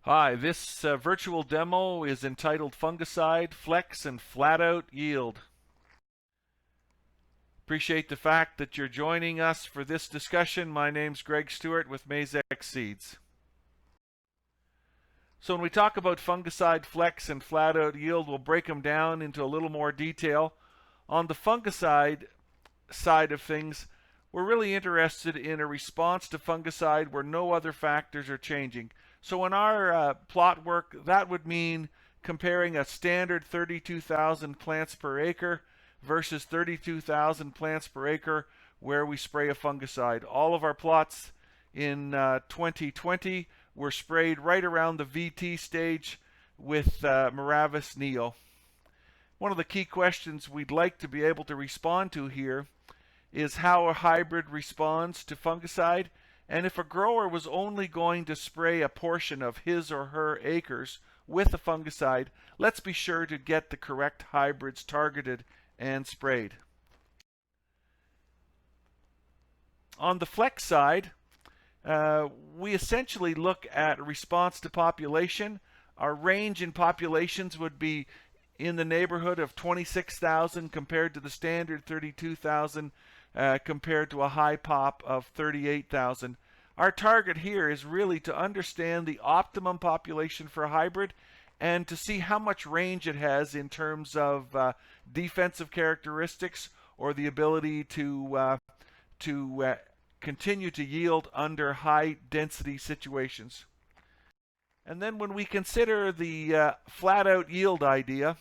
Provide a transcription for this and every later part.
Hi, this virtual demo is entitled Fungicide, Flex, and Flat Out Yield. Appreciate the fact that you're joining us for this discussion. My name's Greg Stewart with Maizex Seeds. So when we talk about fungicide, flex, and flat out yield, we'll break them down into a little more detail. On the fungicide side of things, we're really interested in a response to fungicide where no other factors are changing. So in our plot work, that would mean comparing a standard 32,000 plants per acre versus 32,000 plants per acre where we spray a fungicide. All of our plots in 2020 were sprayed right around the VT stage with Maizex Neo. One of the key questions we'd like to be able to respond to here is how a hybrid responds to fungicide, and if a grower was only going to spray a portion of his or her acres with a fungicide, let's be sure to get the correct hybrids targeted and sprayed. On the flex side, we essentially look at response to population. Our range in populations would be in the neighborhood of 26,000 compared to the standard 32,000 compared to a high pop of 38,000. Our target here is really to understand the optimum population for a hybrid and to see how much range it has in terms of defensive characteristics or the ability to continue to yield under high density situations. And then when we consider the flat out yield idea,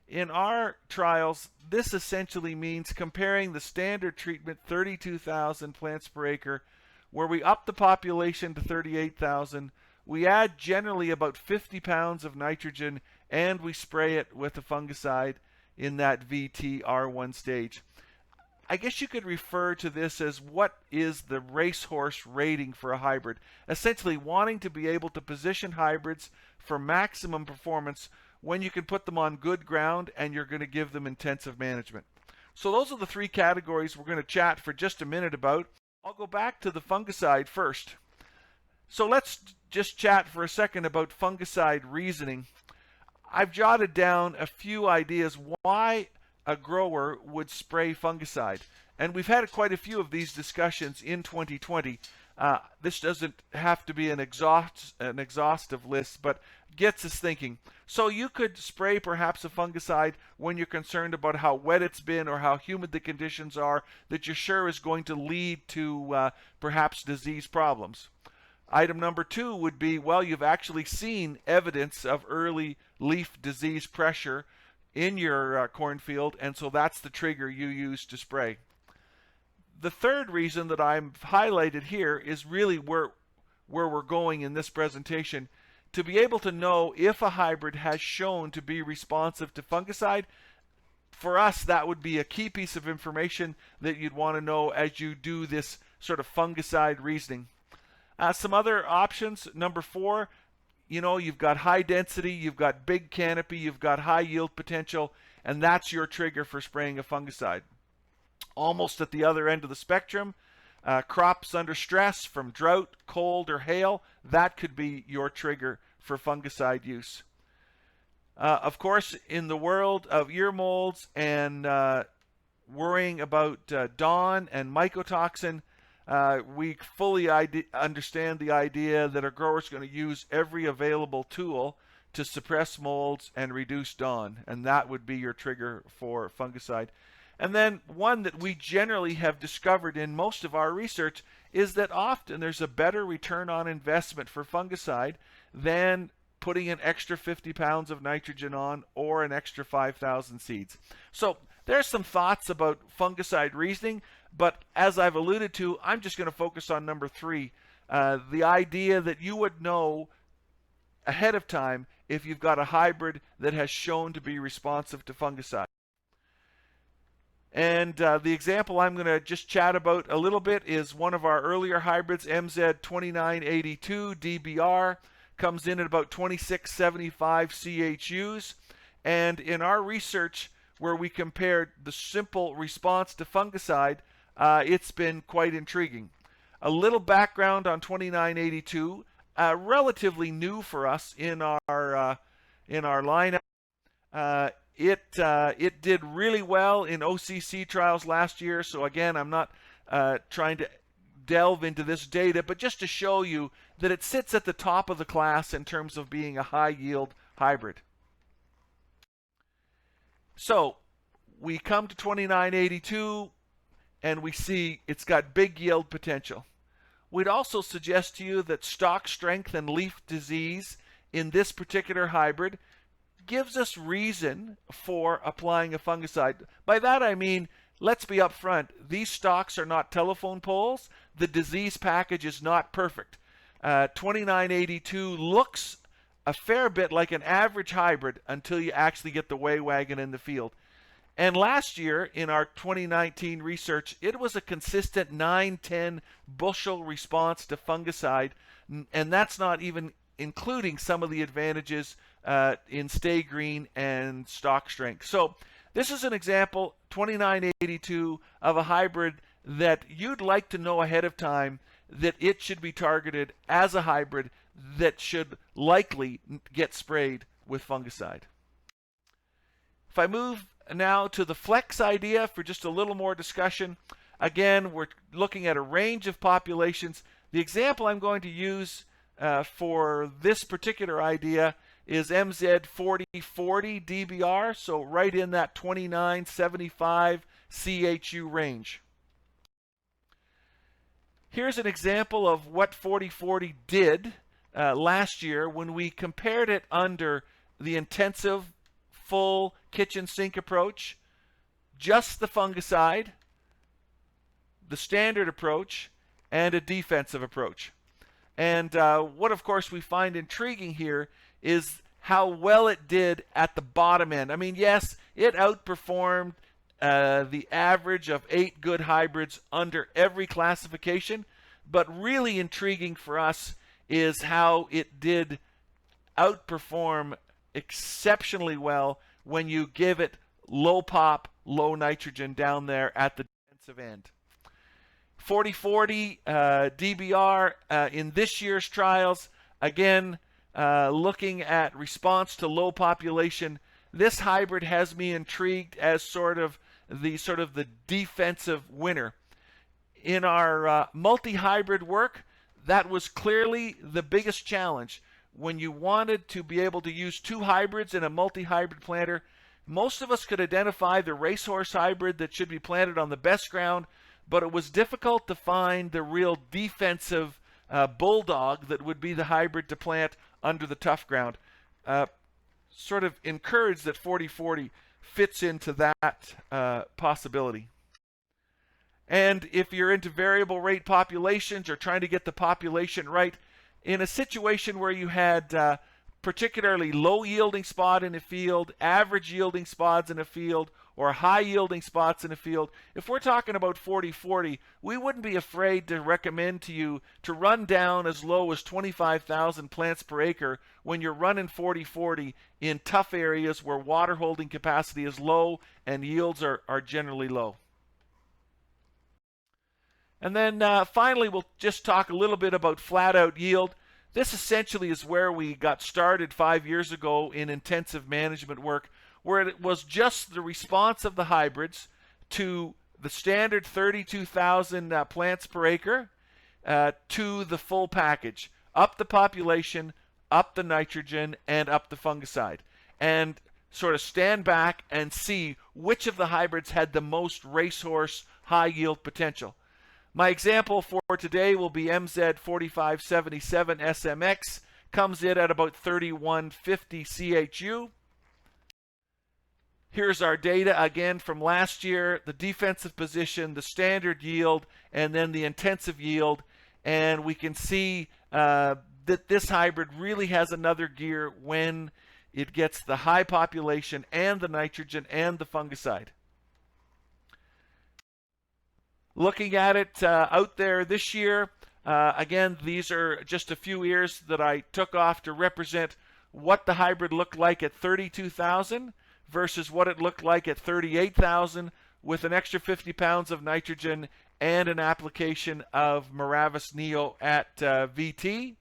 in our trials, this essentially means comparing the standard treatment 32,000 plants per acre, where we up the population to 38,000, we add generally about 50 pounds of nitrogen, and we spray it with a fungicide in that VT-R1 stage. I guess you could refer to this as what is the racehorse rating for a hybrid, essentially wanting to be able to position hybrids for maximum performance when you can put them on good ground and you're going to give them intensive management. So those are the three categories we're going to chat for just a minute about. I'll go back to the fungicide first. So let's just chat for a second about fungicide reasoning. I've jotted down a few ideas why a grower would spray fungicide. And we've had quite a few of these discussions in 2020. This doesn't have to be an exhaustive list, but gets us thinking. So you could spray perhaps a fungicide when you're concerned about how wet it's been or how humid the conditions are that you're sure is going to lead to perhaps disease problems. Item number two would be, well, you've actually seen evidence of early leaf disease pressure in your cornfield, and so that's the trigger you use to spray. The third reason that I've highlighted here is really where we're going in this presentation. To be able to know if a hybrid has shown to be responsive to fungicide, for us that would be a key piece of information that you'd want to know as you do this sort of fungicide reasoning. Some other options, number four, you've got high density, you've got big canopy, you've got high yield potential, and that's your trigger for spraying a fungicide. Almost at the other end of the spectrum, crops under stress from drought, cold, or hail, that could be your trigger for fungicide use. Of course, in the world of ear molds and worrying about DON and mycotoxin, we fully understand the idea that a grower is going to use every available tool to suppress molds and reduce DON, and that would be your trigger for fungicide. And then one that we generally have discovered in most of our research is that often there's a better return on investment for fungicide than putting an extra 50 pounds of nitrogen on or an extra 5,000 seeds. So there's some thoughts about fungicide reasoning, but as I've alluded to, I'm just going to focus on number three, the idea that you would know ahead of time if you've got a hybrid that has shown to be responsive to fungicide. And the example I'm going to just chat about a little bit is one of our earlier hybrids, MZ2982 DBR, comes in at about 2675 CHUs. And in our research, where we compared the simple response to fungicide, it's been quite intriguing. A little background on 2982. relatively new for us in our lineup. It did really well in OCC trials last year. So again, I'm not trying to delve into this data, but just to show you that it sits at the top of the class in terms of being a high yield hybrid. So we come to 2982 and we see it's got big yield potential. We'd also suggest to you that stalk strength and leaf disease in this particular hybrid gives us reason for applying a fungicide. By that I mean, let's be upfront, these stalks are not telephone poles. The disease package is not perfect. 2982 looks a fair bit like an average hybrid until you actually get the way wagon in the field. And last year in our 2019 research, it was a consistent 9-10 bushel response to fungicide, and that's not even including some of the advantages in stay green and stalk strength. So this is an example, 2982, of a hybrid that you'd like to know ahead of time that it should be targeted as a hybrid that should likely get sprayed with fungicide. If I move now to the flex idea for just a little more discussion, again, we're looking at a range of populations. The example I'm going to use for this particular idea is MZ4040 DBR, so right in that 2975 CHU range. Here's an example of what 4040 did last year when we compared it under the intensive full kitchen sink approach, just the fungicide, the standard approach, and a defensive approach. And what of course we find intriguing here is how well it did at the bottom end. I mean, yes, it outperformed the average of 8 good hybrids under every classification, but really intriguing for us is how it did outperform exceptionally well when you give it low pop, low nitrogen down there at the defensive end. 4040 DBR in this year's trials, again, looking at response to low population, this hybrid has me intrigued as sort of the defensive winner. In our multi-hybrid work, that was clearly the biggest challenge. When you wanted to be able to use 2 hybrids in a multi-hybrid planter, most of us could identify the racehorse hybrid that should be planted on the best ground, but it was difficult to find the real defensive bulldog that would be the hybrid to plant under the tough ground. Sort of encouraged that 4040 fits into that possibility. And if you're into variable rate populations or trying to get the population right, in a situation where you had particularly low yielding spot in a field, average yielding spots in a field, or high yielding spots in a field, if we're talking about 4040, we wouldn't be afraid to recommend to you to run down as low as 25,000 plants per acre when you're running 4040 in tough areas where water holding capacity is low and yields are generally low. And then finally, we'll just talk a little bit about flat out yield. This essentially is where we got started 5 years ago in intensive management work, where it was just the response of the hybrids to the standard 32,000 plants per acre to the full package, up the population, up the nitrogen, and up the fungicide. And sort of stand back and see which of the hybrids had the most racehorse high yield potential. My example for today will be MZ4577 SMX, comes in at about 3150 CHU. Here's our data again from last year, the defensive position, the standard yield, and then the intensive yield. And we can see that this hybrid really has another gear when it gets the high population and the nitrogen and the fungicide. Looking at it out there this year, again, these are just a few ears that I took off to represent what the hybrid looked like at 32,000 versus what it looked like at 38,000 with an extra 50 pounds of nitrogen and an application of Miravis Neo at VT.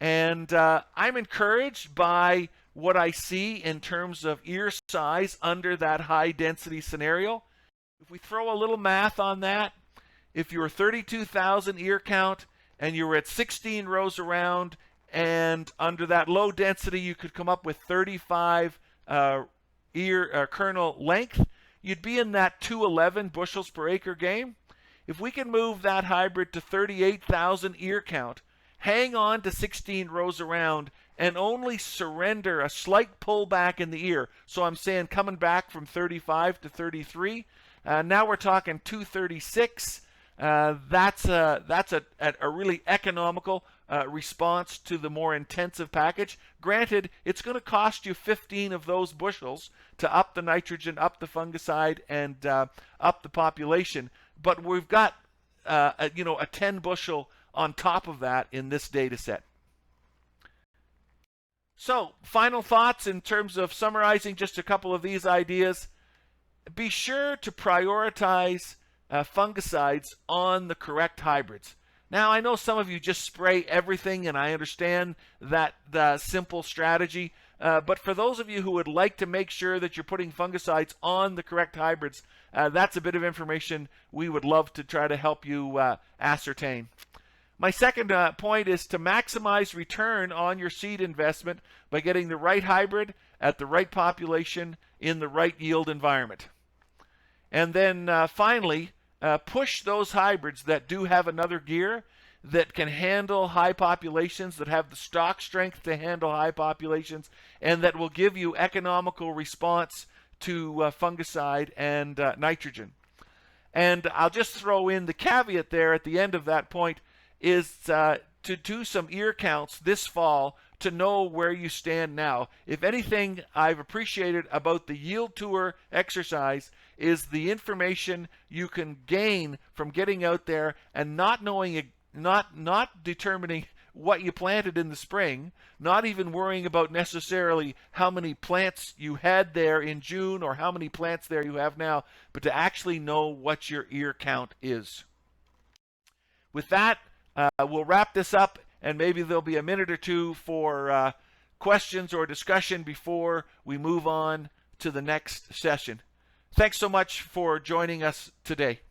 And I'm encouraged by what I see in terms of ear size under that high density scenario. If we throw a little math on that, if you were 32,000 ear count and you were at 16 rows around, and under that low density you could come up with 35 kernel length, you'd be in that 211 bushels per acre game. If we can move that hybrid to 38,000 ear count, hang on to 16 rows around, and only surrender a slight pullback in the ear. So I'm saying coming back from 35 to 33. Now we're talking 236. That's a really economical response to the more intensive package. Granted, it's going to cost you 15 of those bushels to up the nitrogen, up the fungicide, and up the population. But we've got a 10 bushel on top of that in this data set. So, final thoughts in terms of summarizing just a couple of these ideas. Be sure to prioritize fungicides on the correct hybrids. Now, I know some of you just spray everything, and I understand that simple strategy. But for those of you who would like to make sure that you're putting fungicides on the correct hybrids, that's a bit of information we would love to try to help you ascertain. My second point is to maximize return on your seed investment by getting the right hybrid at the right population in the right yield environment. And then finally, push those hybrids that do have another gear, that can handle high populations, that have the stock strength to handle high populations, and that will give you economical response to fungicide and nitrogen. And I'll just throw in the caveat there at the end of that point is to do some ear counts this fall to know where you stand now. If anything I've appreciated about the yield tour exercise is the information you can gain from getting out there and not knowing, not determining what you planted in the spring, not even worrying about necessarily how many plants you had there in June or how many plants there you have now, but to actually know what your ear count is. With that, we'll wrap this up, and maybe there'll be a minute or two for questions or discussion before we move on to the next session. Thanks so much for joining us today.